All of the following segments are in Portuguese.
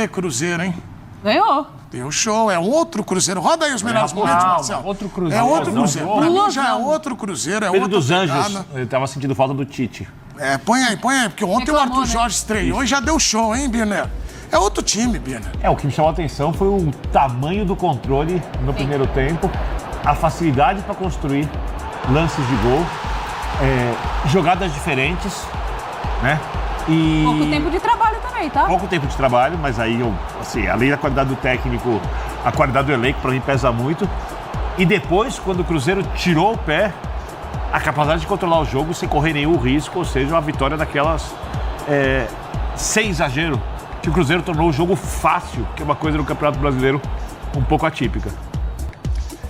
Ê, Cruzeiro, hein? Ganhou. Deu show, é outro Cruzeiro. Roda aí os melhores momentos, Marcelo. Outro Cruzeiro. É outro Cruzeiro. Pra mim já é outro Cruzeiro, é Pedro outra dos Anjos, pegada. ele tava sentindo falta do Tite. Põe aí, porque ontem o Arthur Jorge estreou e já deu show, hein, Birner? É outro time, Birner. O que me chamou a atenção foi o tamanho do controle no primeiro tempo, a facilidade para construir lances de gol, jogadas diferentes, né? E Pouco tempo de trabalho também, tá? pouco tempo de trabalho, mas aí, além da qualidade do técnico, a qualidade do elenco para mim pesa muito. E depois, quando o Cruzeiro tirou o pé, a capacidade de controlar o jogo sem correr nenhum risco, ou seja, uma vitória daquelas sem exagero, que o Cruzeiro tornou o jogo fácil, que é uma coisa no Campeonato Brasileiro um pouco atípica.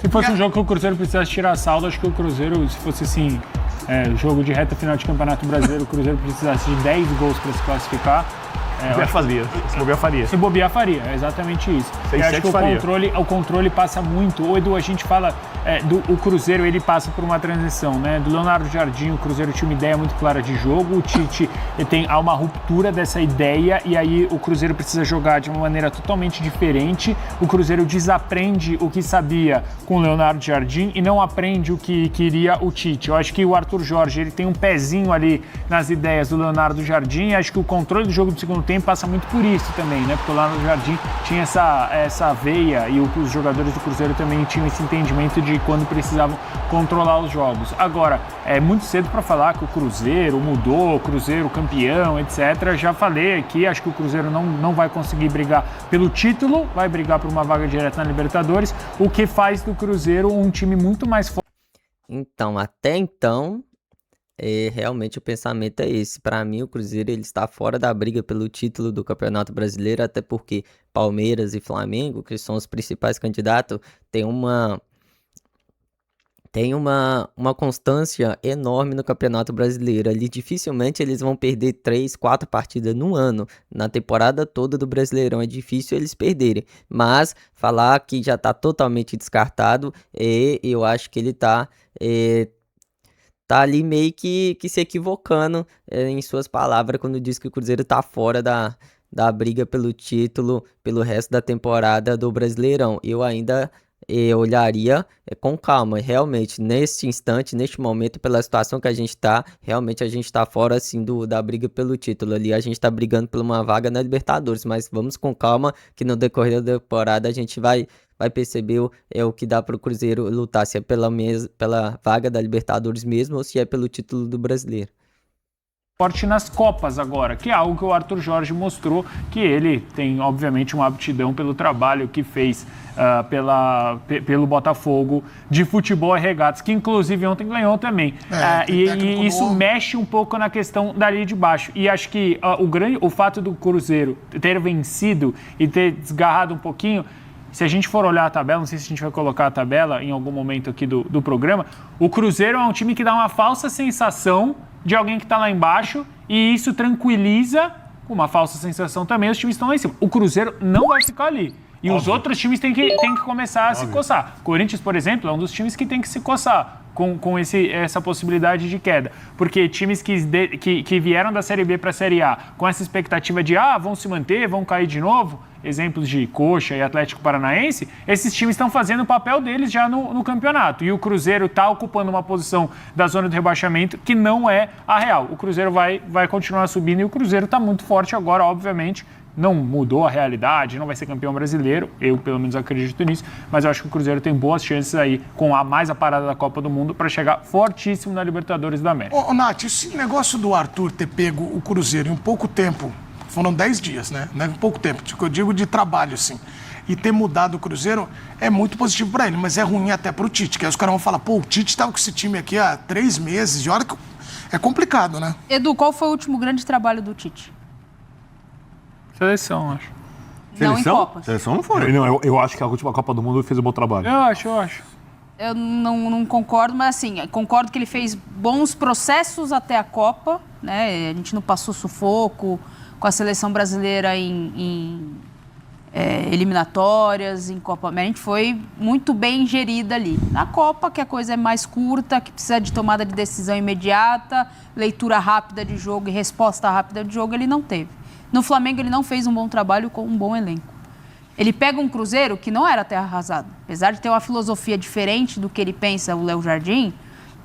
Se fosse um jogo que o Cruzeiro precisasse tirar saldo, acho que o Cruzeiro, se fosse assim, jogo de reta final de Campeonato Brasileiro, o Cruzeiro precisasse de 10 gols para se classificar. Se bobear, faria. Se bobear, faria. É exatamente isso. Sem Eu acho que faria. o controle passa muito. Ô, Edu, a gente fala o Cruzeiro, ele passa por uma transição, né? Do Leonardo Jardim, o Cruzeiro tinha uma ideia muito clara de jogo, o Tite há uma ruptura dessa ideia e aí o Cruzeiro precisa jogar de uma maneira totalmente diferente. O Cruzeiro desaprende o que sabia com o Leonardo Jardim e não aprende o que queria o Tite. Eu acho que o Arthur Jorge, ele tem um pezinho ali nas ideias do Leonardo Jardim e acho que o controle do jogo do segundo tempo passa muito por isso também, né? Porque o Leonardo Jardim tinha essa veia e os jogadores do Cruzeiro também tinham esse entendimento de quando precisavam controlar os jogos. Agora, é muito cedo para falar que o Cruzeiro mudou, o Cruzeiro campeão, etc. Já falei aqui, acho que o Cruzeiro não vai conseguir brigar pelo título, vai brigar por uma vaga direta na Libertadores, o que faz do Cruzeiro um time muito mais forte. Então, até então, realmente o pensamento é esse. Para mim, o Cruzeiro ele está fora da briga pelo título do Campeonato Brasileiro, até porque Palmeiras e Flamengo, que são os principais candidatos, têm uma constância enorme no Campeonato Brasileiro. Ali dificilmente eles vão perder 3, 4 partidas no ano. Na temporada toda do Brasileirão é difícil eles perderem. Mas falar que já está totalmente descartado, eu acho que ele tá ali meio que se equivocando em suas palavras quando diz que o Cruzeiro tá fora da briga pelo título pelo resto da temporada do Brasileirão. Eu ainda olharia com calma. Realmente, neste instante, neste momento, pela situação que a gente tá, realmente a gente tá fora, assim, da briga pelo título. Ali a gente tá brigando por uma vaga na Libertadores, mas vamos com calma, que no decorrer da temporada a gente vai perceber o que dá pro Cruzeiro lutar, se é pela vaga da Libertadores mesmo, ou se é pelo título do Brasileiro. Forte nas Copas agora, que é algo que o Arthur Jorge mostrou que ele tem, obviamente, uma aptidão pelo trabalho que fez pelo Botafogo de futebol e regatas, que inclusive ontem ganhou também. E isso mexe um pouco na questão dali de baixo. E acho que o fato do Cruzeiro ter vencido e ter desgarrado um pouquinho, se a gente for olhar a tabela, não sei se a gente vai colocar a tabela em algum momento aqui do programa, o Cruzeiro é um time que dá uma falsa sensação de alguém que está lá embaixo e isso tranquiliza, com uma falsa sensação também, os times estão lá em cima. O Cruzeiro não vai ficar ali. E os outros times têm que começar a se coçar. Corinthians, por exemplo, é um dos times que tem que se coçar com essa possibilidade de queda. Porque times que vieram da Série B para a Série A com essa expectativa de vão se manter, vão cair de novo, exemplos de Coxa e Atlético Paranaense, esses times estão fazendo o papel deles já no campeonato. E o Cruzeiro está ocupando uma posição da zona do rebaixamento que não é a real. O Cruzeiro vai continuar subindo e o Cruzeiro está muito forte agora, obviamente. Não mudou a realidade, não vai ser campeão brasileiro, eu pelo menos acredito nisso, mas eu acho que o Cruzeiro tem boas chances aí, com mais a parada da Copa do Mundo, para chegar fortíssimo na Libertadores da América. Ô, Nath, esse negócio do Arthur ter pego o Cruzeiro em pouco tempo, foram 10 dias, né? Em pouco tempo, eu digo de trabalho, assim, e ter mudado o Cruzeiro é muito positivo para ele, mas é ruim até para o Tite, que aí os caras vão falar, o Tite estava com esse time aqui há 3 meses, de hora que é complicado, né? Edu, qual foi o último grande trabalho do Tite? Seleção, acho. Não em Copas. Seleção não foi. Eu acho que a última Copa do Mundo ele fez um bom trabalho. Eu acho. Eu não concordo, mas assim, concordo que ele fez bons processos até a Copa, né? A gente não passou sufoco com a seleção brasileira em eliminatórias, em Copa América. A gente foi muito bem gerida ali. Na Copa, que a coisa é mais curta, que precisa de tomada de decisão imediata, leitura rápida de jogo e resposta rápida de jogo, ele não teve. No Flamengo, ele não fez um bom trabalho com um bom elenco. Ele pega um Cruzeiro que não era terra arrasada. Apesar de ter uma filosofia diferente do que ele pensa, o Léo Jardim,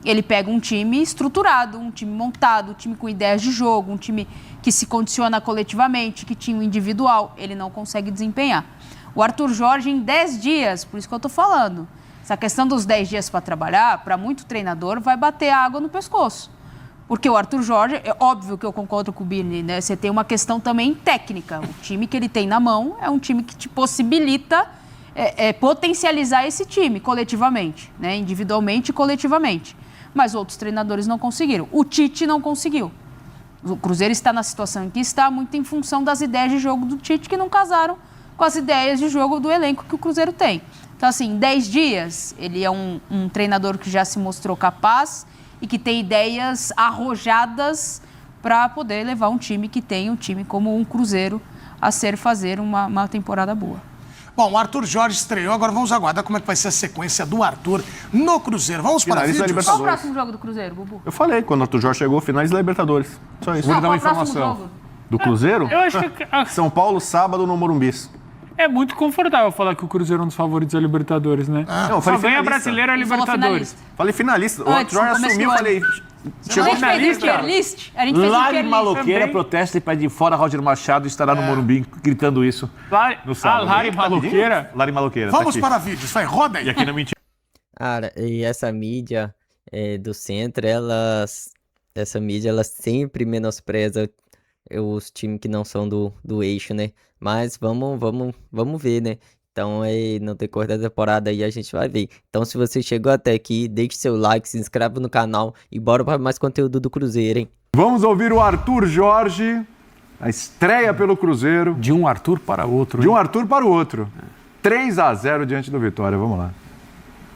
ele pega um time estruturado, um time montado, um time com ideias de jogo, um time que se condiciona coletivamente, que tinha o individual. Ele não consegue desempenhar. O Arthur Jorge, em 10 dias, por isso que eu estou falando, essa questão dos 10 dias para trabalhar, para muito treinador, vai bater água no pescoço. Porque o Arthur Jorge, é óbvio que eu concordo com o Birne, né? Você tem uma questão também técnica. O time que ele tem na mão é um time que te possibilita potencializar esse time coletivamente, né? Individualmente e coletivamente. Mas outros treinadores não conseguiram. O Tite não conseguiu. O Cruzeiro está na situação em que está muito em função das ideias de jogo do Tite que não casaram com as ideias de jogo do elenco que o Cruzeiro tem. Então, assim, em 10 dias, ele é um treinador que já se mostrou capaz e que tem ideias arrojadas para poder levar um time que tem um time como um Cruzeiro a fazer uma temporada boa. Bom, o Arthur Jorge estreou, agora vamos aguardar como é que vai ser a sequência do Arthur no Cruzeiro. Vamos para Finalista da vídeos? Qual o Libertadores. próximo jogo do Cruzeiro, Bubu? Eu falei, quando o Arthur Jorge chegou, finais da Libertadores. Só isso. Vou lhe dar uma qual o próximo informação. jogo? Do Cruzeiro? Eu acho que São Paulo, sábado, no Morumbi. é muito confortável falar que o Cruzeiro é um dos favoritos da Libertadores, né? Não, eu Só falei ganha finalista. brasileiro a Ele falou Libertadores. finalista. Falei finalista. O Antes, Arthur Jorge no começo assumiu, do falei... A Chegou gente fez um tier list. A gente fez um Lari tier list. Maloqueira também. protesta e pede fora Roger Machado estará no Morumbi gritando isso no sábado. Lari Maloqueira. Lari Maloqueira. Vamos tá aqui. para vídeos, vai, roda aí. E aqui não mentira. Cara, e essa mídia do centro, essa mídia, ela sempre menospreza os times que não são do eixo, né? Mas vamos ver, né? Então, no decorrer da temporada aí a gente vai ver. Então, se você chegou até aqui, deixe seu like, se inscreva no canal e bora para mais conteúdo do Cruzeiro, hein? Vamos ouvir o Arthur Jorge, a estreia pelo Cruzeiro. De um Arthur para outro. De um Arthur para o outro. 3-0 diante do Vitória, vamos lá.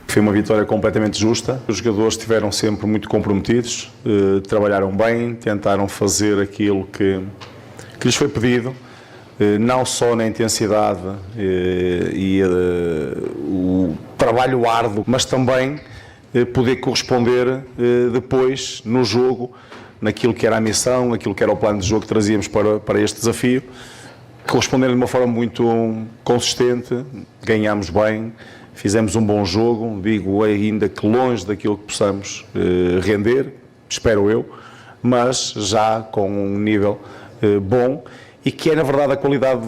Foi uma vitória completamente justa. Os jogadores estiveram sempre muito comprometidos, trabalharam bem, tentaram fazer aquilo que lhes foi pedido, não só na intensidade e o trabalho árduo, mas também poder corresponder depois no jogo, naquilo que era a missão, aquilo que era o plano de jogo que trazíamos para este desafio, corresponder de uma forma muito consistente, ganhámos bem. Fizemos um bom jogo, digo ainda que longe daquilo que possamos render, espero eu, mas já com um nível bom e que é na verdade a qualidade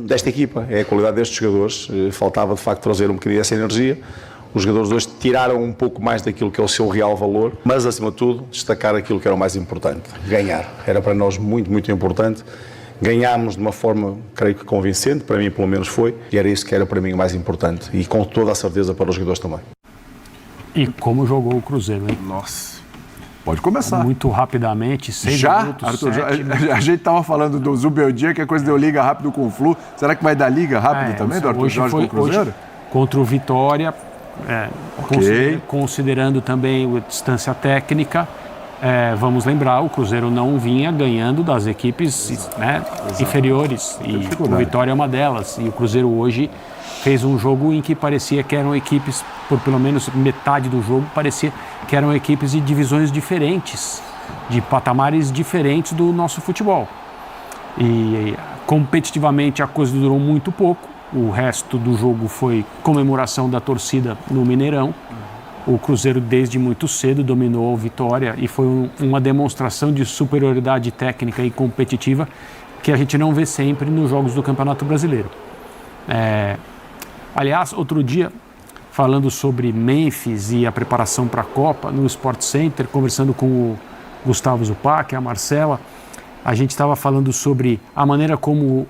desta equipa, é a qualidade destes jogadores. Faltava de facto trazer um bocadinho essa energia. Os jogadores hoje tiraram um pouco mais daquilo que é o seu real valor, mas acima de tudo destacar aquilo que era o mais importante, ganhar. Era para nós muito, muito importante. Ganhámos de uma forma, creio que convincente, para mim pelo menos foi, e era isso que era para mim o mais importante, e com toda a certeza para os jogadores também. E como jogou o Cruzeiro, hein? Nossa. Pode começar. Muito rapidamente, 6 Já, minutos, Arthur, 7 a gente estava falando do Zubeldia, que é coisa deu liga rápido com o Flu. Será que vai dar liga rápido também do Arthur hoje Jorge com o Cruzeiro? hoje, contra o Vitória, considerando também a distância técnica, vamos lembrar, o Cruzeiro não vinha ganhando das equipes inferiores, e o Vitória é uma delas. E o Cruzeiro hoje fez um jogo em que parecia que eram equipes, por pelo menos metade do jogo, parecia que eram equipes de divisões diferentes, de patamares diferentes do nosso futebol. E competitivamente a coisa durou muito pouco, o resto do jogo foi comemoração da torcida no Mineirão. O Cruzeiro desde muito cedo dominou a Vitória e foi uma demonstração de superioridade técnica e competitiva que a gente não vê sempre nos jogos do Campeonato Brasileiro. Aliás, outro dia, falando sobre Memphis e a preparação para a Copa, no Sport Center, conversando com o Gustavo Zupac, a Marcela, a gente estava falando sobre a maneira como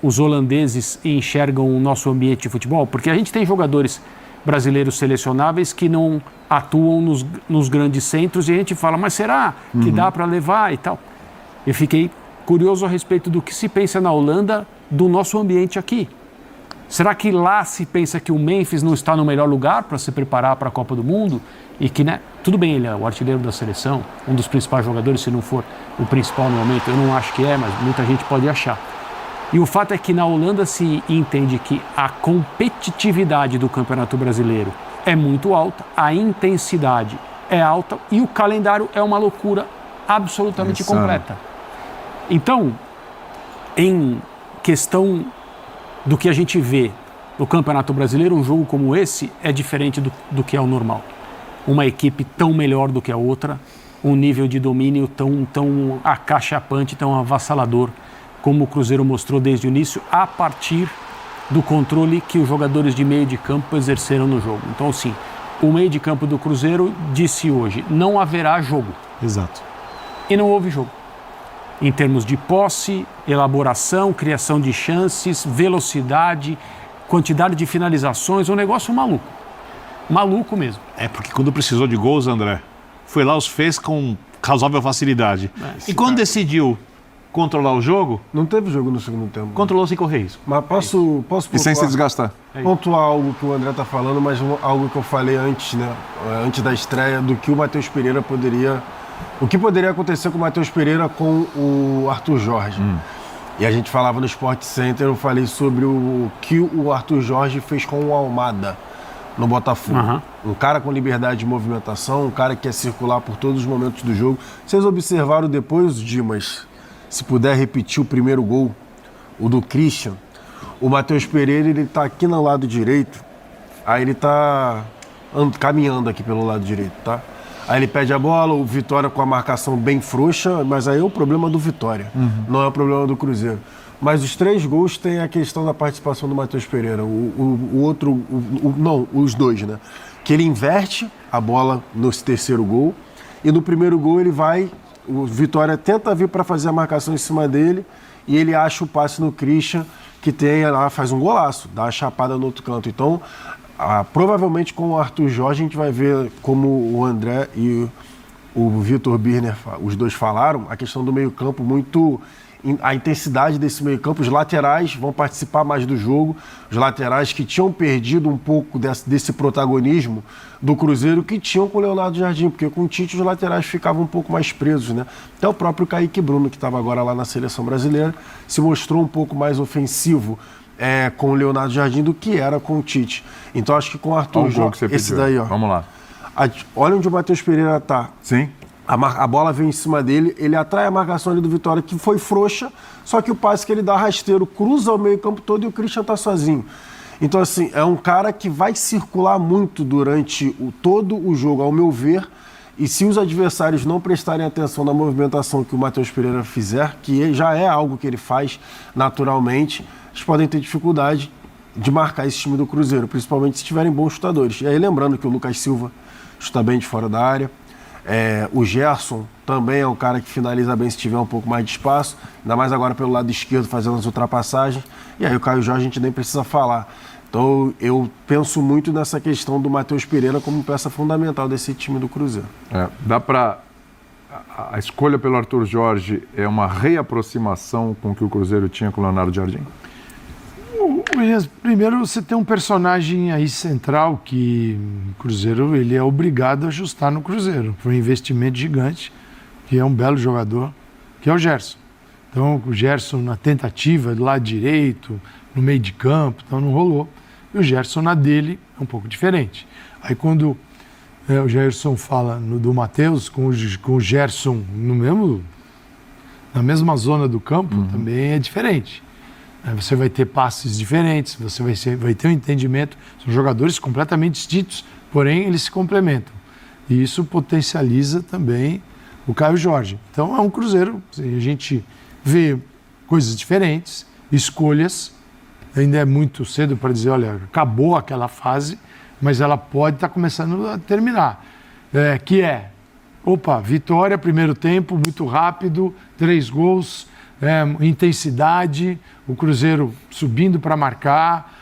os holandeses enxergam o nosso ambiente de futebol, porque a gente tem jogadores brasileiros selecionáveis que não atuam nos grandes centros e a gente fala, mas será que dá para levar e tal? Eu fiquei curioso a respeito do que se pensa na Holanda do nosso ambiente aqui. Será que lá se pensa que o Memphis não está no melhor lugar para se preparar para a Copa do Mundo? E que, tudo bem, ele é o artilheiro da seleção, um dos principais jogadores, se não for o principal no momento, eu não acho que é, mas muita gente pode achar. E o fato é que na Holanda se entende que a competitividade do Campeonato Brasileiro é muito alta, a intensidade é alta e o calendário é uma loucura absolutamente completa. Então, em questão do que a gente vê no Campeonato Brasileiro, um jogo como esse é diferente do que é o normal. Uma equipe tão melhor do que a outra, um nível de domínio tão acachapante, tão avassalador, como o Cruzeiro mostrou desde o início, a partir do controle que os jogadores de meio de campo exerceram no jogo. Então, assim, o meio de campo do Cruzeiro disse hoje, não haverá jogo. Exato. E não houve jogo. Em termos de posse, elaboração, criação de chances, velocidade, quantidade de finalizações, um negócio maluco. Maluco mesmo. É porque quando precisou de gols, André, foi lá, os fez com razoável facilidade. E quando decidiu controlar o jogo, não teve jogo no segundo tempo. Controlou sem correr risco. Mas posso E sem se desgastar. pontuar algo que o André está falando, mas algo que eu falei antes, né? Antes da estreia, do que o Matheus Pereira poderia... O que poderia acontecer com o Matheus Pereira com o Arthur Jorge. E a gente falava no Sport Center, eu falei sobre o que o Arthur Jorge fez com o Almada no Botafogo. Um cara com liberdade de movimentação, um cara que quer circular por todos os momentos do jogo. Vocês observaram depois, Dimas, se puder repetir o primeiro gol, o do Christian, o Matheus Pereira, ele tá aqui no lado direito, aí ele tá caminhando aqui pelo lado direito, tá? Aí ele pede a bola, o Vitória com a marcação bem frouxa, mas aí é o problema do Vitória, não é o problema do Cruzeiro. Mas os 3 gols tem a questão da participação do Matheus Pereira. Os dois, né? Que ele inverte a bola no terceiro gol e no primeiro gol ele vai, o Vitória tenta vir para fazer a marcação em cima dele e ele acha o passe no Christian, que tem lá, faz um golaço, dá uma chapada no outro canto. Então, provavelmente com o Arthur Jorge a gente vai ver como o André e o Vitor Birner, os dois falaram, a questão do meio-campo muito... A intensidade desse meio-campo, os laterais vão participar mais do jogo, os laterais que tinham perdido um pouco desse protagonismo do Cruzeiro que tinham com o Leonardo Jardim, porque com o Tite os laterais ficavam um pouco mais presos, né? Até o próprio Kaique Bruno, que estava agora lá na seleção brasileira, se mostrou um pouco mais ofensivo com o Leonardo Jardim do que era com o Tite. Então acho que com o Arthur Jorge, esse daí, ó. Vamos lá. Olha onde o Matheus Pereira está. Sim. A bola vem em cima dele, ele atrai a marcação ali do Vitória, que foi frouxa, só que o passe que ele dá rasteiro cruza o meio campo todo e o Christian tá sozinho. Então, assim, é um cara que vai circular muito durante todo o jogo, ao meu ver, e se os adversários não prestarem atenção na movimentação que o Matheus Pereira fizer, que já é algo que ele faz naturalmente, eles podem ter dificuldade de marcar esse time do Cruzeiro, principalmente se tiverem bons chutadores. E aí, lembrando que o Lucas Silva chuta bem de fora da área, o Gerson também é um cara que finaliza bem se tiver um pouco mais de espaço, ainda mais agora pelo lado esquerdo fazendo as ultrapassagens, e aí o Caio Jorge a gente nem precisa falar. Então eu penso muito nessa questão do Matheus Pereira como peça fundamental desse time do Cruzeiro. Dá para... A escolha pelo Arthur Jorge é uma reaproximação com o que o Cruzeiro tinha com o Leonardo Jardim? Primeiro, você tem um personagem aí central que o Cruzeiro ele é obrigado a ajustar no Cruzeiro. Foi um investimento gigante, que é um belo jogador, que é o Gerson. Então, o Gerson na tentativa do lado direito, no meio de campo, então não rolou. E o Gerson na dele é um pouco diferente. Aí quando o Gerson fala do Matheus, com o Gerson na mesma zona do campo, também é diferente. Você vai ter passes diferentes, você vai ter um entendimento. São jogadores completamente distintos, porém eles se complementam. E isso potencializa também o Caio Jorge. Então é um Cruzeiro, a gente vê coisas diferentes, escolhas. Ainda é muito cedo para dizer, olha, acabou aquela fase, mas ela pode estar começando a terminar. Vitória, primeiro tempo, muito rápido, 3 gols, intensidade, o Cruzeiro subindo para marcar,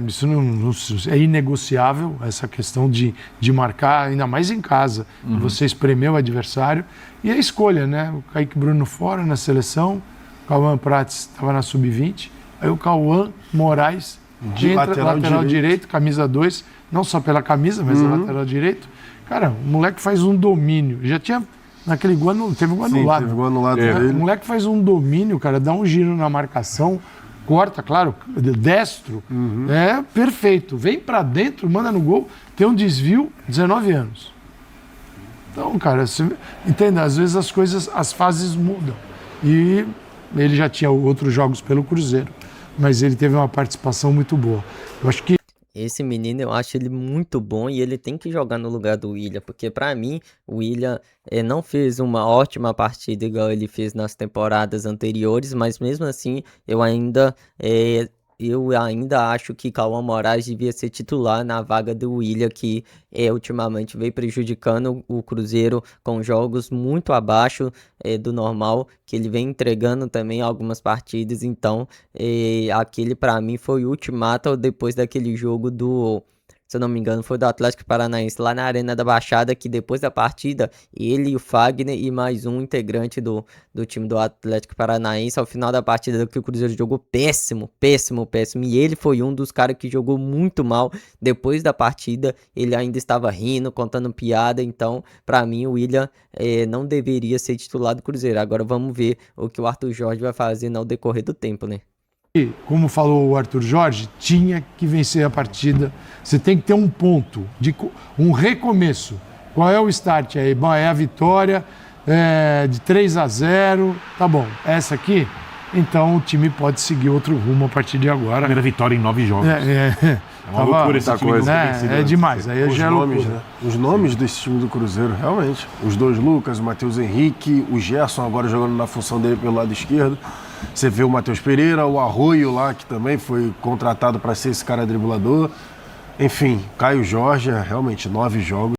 isso não é inegociável, essa questão de marcar, ainda mais em casa, você espremer o adversário, e a escolha, né? O Kaique Bruno fora na seleção, o Cauã Prates estava na sub-20, aí o Cauã Moraes entra, lateral direito, camisa 2, não só pela camisa, mas a lateral direito. Cara, o moleque faz um domínio, já tinha... Naquele gol, teve um gol anulado. Teve um gol anulado dele. O moleque faz um domínio, cara, dá um giro na marcação, corta, claro, destro, perfeito. Vem pra dentro, manda no gol, tem um desvio, 19 anos. Então, cara, você entende, às vezes as fases mudam. E ele já tinha outros jogos pelo Cruzeiro, mas ele teve uma participação muito boa. Eu acho que Esse menino, eu acho ele muito bom e ele tem que jogar no lugar do William, porque pra mim, o William não fez uma ótima partida igual ele fez nas temporadas anteriores, mas mesmo assim, eu ainda acho que Cauã Moraes devia ser titular na vaga do William, que ultimamente veio prejudicando o Cruzeiro com jogos muito abaixo do normal, que ele vem entregando também algumas partidas. Então, aquele pra mim foi o ultimato depois daquele jogo se eu não me engano, foi do Atlético Paranaense lá na Arena da Baixada, que depois da partida, ele, o Fagner e mais um integrante do time do Atlético Paranaense, ao final da partida, que o Cruzeiro jogou péssimo, e ele foi um dos caras que jogou muito mal. Depois da partida, ele ainda estava rindo, contando piada. Então, pra mim, o William não deveria ser titular do Cruzeiro. Agora vamos ver o que o Arthur Jorge vai fazer no decorrer do tempo, né? como falou o Arthur Jorge, tinha que vencer a partida. Você tem que ter um ponto, um recomeço. Qual é o start aí? Bom, é a vitória de 3-0, tá bom. Essa aqui, então o time pode seguir outro rumo a partir de agora. Primeira vitória em 9 jogos. É uma loucura esse time. É demais. Aí já é loucura. Né? Os nomes desse time do Cruzeiro, realmente. Os dois Lucas, o Matheus Henrique, o Gerson agora jogando na função dele pelo lado esquerdo. Você vê o Matheus Pereira, o Arroio lá, que também foi contratado para ser esse cara driblador. Enfim, Caio Jorge, realmente 9 jogos.